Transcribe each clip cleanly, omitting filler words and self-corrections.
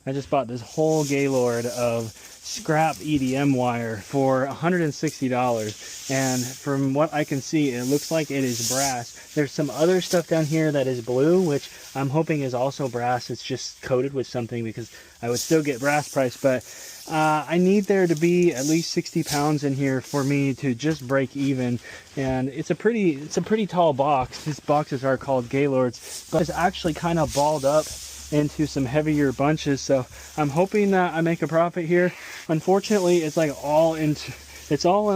I just bought this whole Gaylord of scrap EDM wire for $160, and from what I can see, it looks like it is brass. There's some other stuff down here that is blue, which I'm hoping is also brass. It's just coated with something because I would still get brass price, but I need there to be at least 60 pounds in here for me to just break even. And it's a pretty tall box. These boxes are called Gaylords, but it's actually kind of balled up into some heavier bunches, so I'm hoping that I make a profit here. Unfortunately, it's all in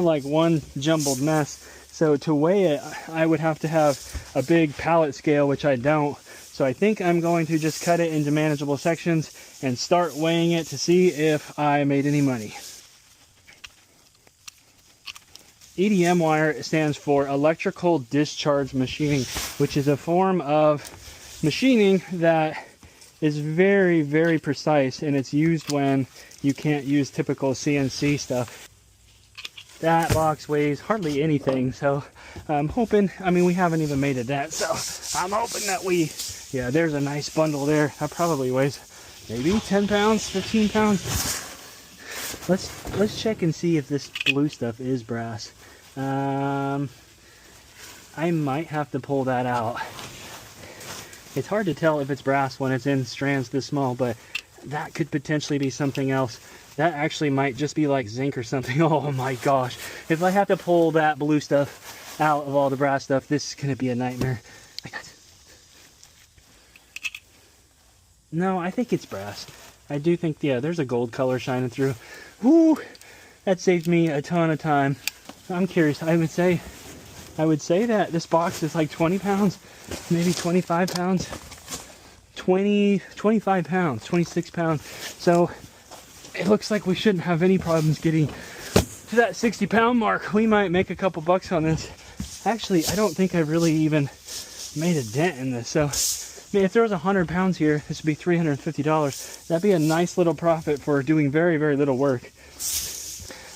like one jumbled mess, so to weigh it I would have to have a big pallet scale, which I don't. So I think I'm going to just cut it into manageable sections and start weighing it to see if I made any money. EDM wire stands for electrical discharge machining, which is a form of machining that is very, very precise, and it's used when you can't use typical CNC stuff. That box weighs hardly anything, so I'm hoping, I mean, we haven't even made a dent, so I'm hoping that yeah, there's a nice bundle there. That probably weighs maybe 10 pounds, 15 pounds. Let's check and see if this blue stuff is brass. I might have to pull that out. It's hard to tell if it's brass when it's in strands this small, but that could potentially be something else. That actually might just be like zinc or something. Oh my gosh. If I have to pull that blue stuff out of all the brass stuff, this is going to be a nightmare. No, I think it's brass. I do think, yeah, there's a gold color shining through. Whoo! That saved me a ton of time. I'm curious. I would say that this box is like 20 pounds, maybe 25 pounds, 25 pounds, 26 pounds. So it looks like we shouldn't have any problems getting to that 60 pound mark. We might make a couple bucks on this. Actually, I don't think I've really even made a dent in this. So, I mean, if there was 100 pounds here, this would be $350. That'd be a nice little profit for doing very, very little work.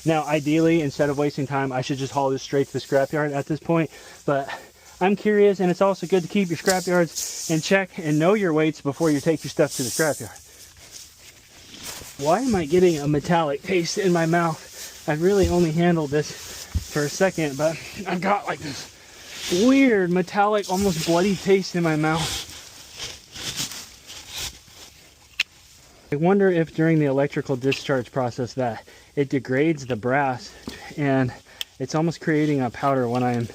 Now, ideally, instead of wasting time, I should just haul this straight to the scrapyard at this point. But I'm curious, and it's also good to keep your scrapyards in check and know your weights before you take your stuff to the scrapyard. Why am I getting a metallic taste in my mouth? I've really only handled this for a second, but I've got like this weird metallic, almost bloody taste in my mouth. I wonder if during the electrical discharge process that it degrades the brass and it's almost creating a powder when I'm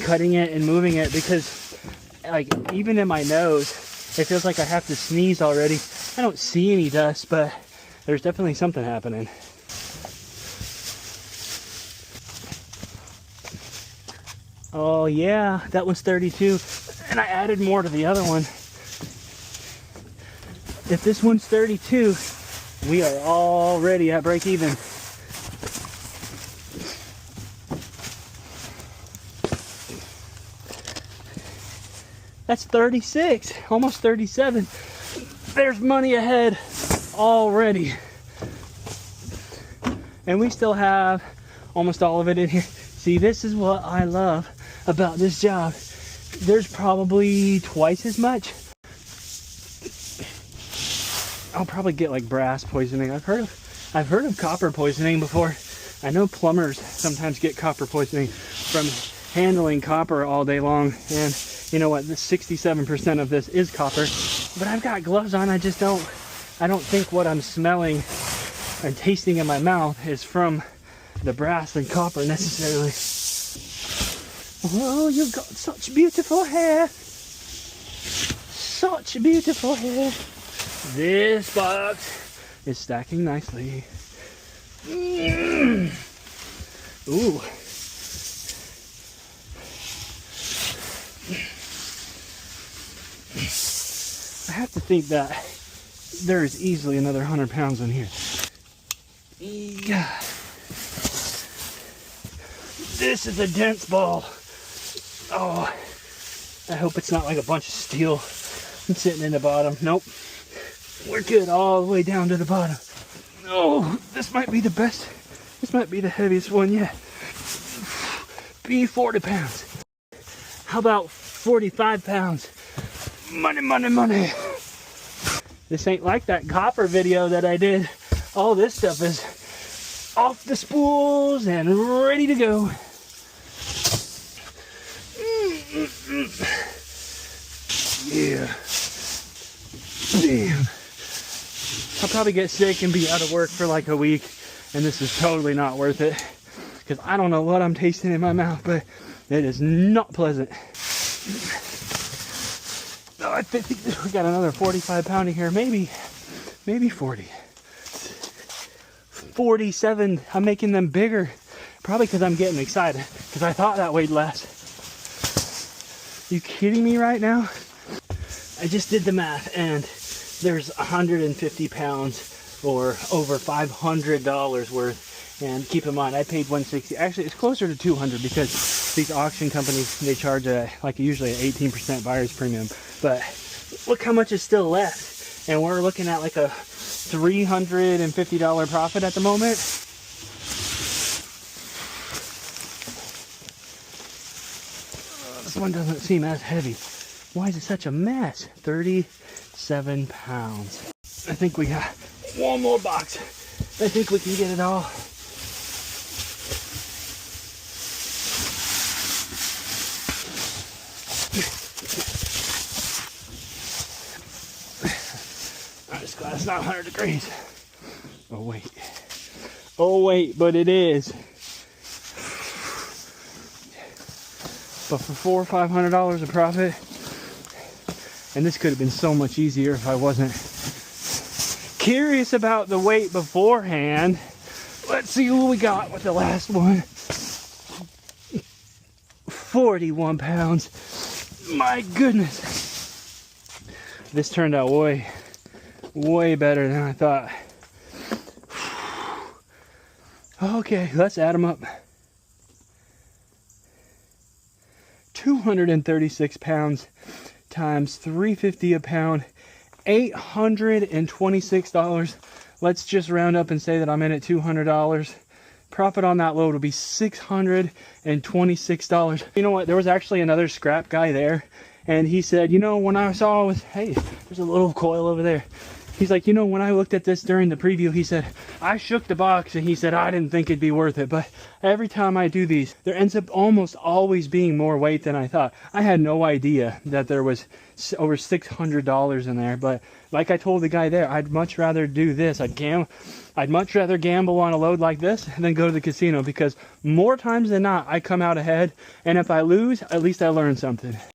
cutting it and moving it, because like even in my nose it feels like I have to sneeze already. I don't see any dust, but there's definitely something happening. Oh yeah, that one's 32, and I added more to the other one. If this one's 32, we are already at break even. That's 36, almost 37. There's money ahead already. And we still have almost all of it in here. See, this is what I love about this job. There's probably twice as much. I'll probably get like brass poisoning. I've heard of copper poisoning before. I know plumbers sometimes get copper poisoning from handling copper all day long. And you know what? The 67% of this is copper. But I've got gloves on. I don't think what I'm smelling and tasting in my mouth is from the brass and copper necessarily. Oh, you've got such beautiful hair. Such beautiful hair. This box is stacking nicely. Ooh. I have to think that there is easily another 100 pounds in here. Yeah. This is a dense ball. Oh, I hope it's not like a bunch of steel sitting in the bottom. Nope. We're good all the way down to the bottom. Oh, this might be the best. This might be the heaviest one yet. Be 40 pounds. How about 45 pounds? Money, money, money. This ain't like that copper video that I did. All this stuff is off the spools and ready to go. Yeah. Damn. I'll probably get sick and be out of work for like a week, and this is totally not worth it because I don't know what I'm tasting in my mouth, but it is not pleasant. Oh, I think we got another 45 pounder here, maybe 40. 47. I'm making them bigger, probably because I'm getting excited because I thought that weighed less. You kidding me right now? I just did the math, and there's 150 pounds or over $500 worth. And keep in mind, I paid $160. Actually, it's closer to $200 because these auction companies, they charge like usually an 18% buyer's premium. But look how much is still left, and we're looking at like a $350 profit at the moment. This one doesn't seem as heavy. Why is it such a mess? 37 pounds. I think we got one more box. I think we can get it all. I'm just glad it's not 100 degrees. Oh wait. Oh wait, but it is. But for $400 or $500 of profit, and this could have been so much easier if I wasn't curious about the weight beforehand. Let's see what we got with the last one. 41 pounds. My goodness. This turned out way better than I thought. Okay, let's add them up. 236 pounds times $3.50 a pound, $826. Let's just round up and say that I'm in at $200. Profit on that load will be $626. You know what? There was actually another scrap guy there, and he said, you know, when I saw was, hey, there's a little coil over there. He's like, you know, when I looked at this during the preview, he said, I shook the box, and he said, I didn't think it'd be worth it. But every time I do these, there ends up almost always being more weight than I thought. I had no idea that there was over $600 in there. But like I told the guy there, I'd much rather do this. I'd much rather gamble on a load like this than go to the casino, because more times than not, I come out ahead. And if I lose, at least I learned something.